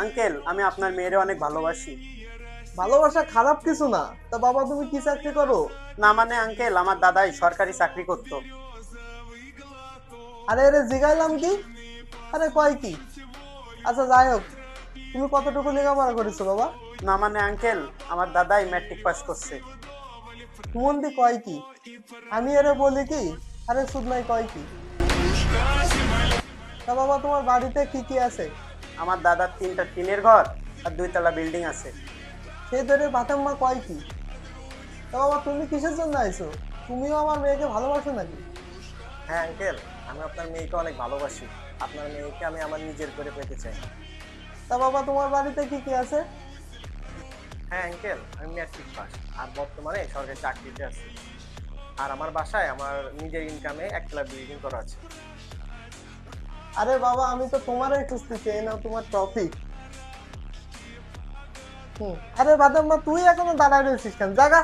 Uncle, আমি আপনার মেয়েরে অনেক ভালোবাসি। ভালোবাসা খারাপ কিছু না। তা বাবা তুমি কি চাকরি করো? না মানে আঙ্কেল, আমার দাদাই সরকারি চাকরি করতো। আরে আরে জিগাইলাম কি? আরে কয় কি? আচ্ছা যাই হোক, তুমি কতটুকু লেখাপড়া করেছো বাবা? না মানে আঙ্কেল, আমার দাদাই ম্যাট্রিক পাস করছে। সুমন্দি কয় কি? আমি আরে বলি কি? আরে সুদ নাই কয় কি? তা বাবা তোমার বাড়িতে কি কি আছে? আমার দাদার 3টা টিনের ঘর আর 2 তলা বিল্ডিং আছে। সেই ধরে বাতাম্মা কয় কি? তা বাবা তুমি কিসের জন্য আইছো? তুমিও আমার মেয়েকে ভালোবাসো নাকি? হ্যাঁ আঙ্কেল, আমি আপনার মেয়েকে অনেক ভালোবাসি। আপনার মেয়েকে আমি আমার নিজের করে পেতে চাই। তা বাবা তোমার বাড়িতে কি কি আছে? হ্যাঁ আঙ্কেল, আমি ম্যাট্রিক পাস আর বর্তমানে সরকারি চাকরিতে আছি। আর আমার বাসায় আমার নিজের ইনকামে 1 তলা বিল্ডিং করা আছে। আরে বাবা আমি তো তোমারই খুঁজতেছি, এই নাও তোমার ট্রফি। আরে বাদাম্মা তুই এখনো দাঁড়ায় রয়েছিস কেন? জাগা।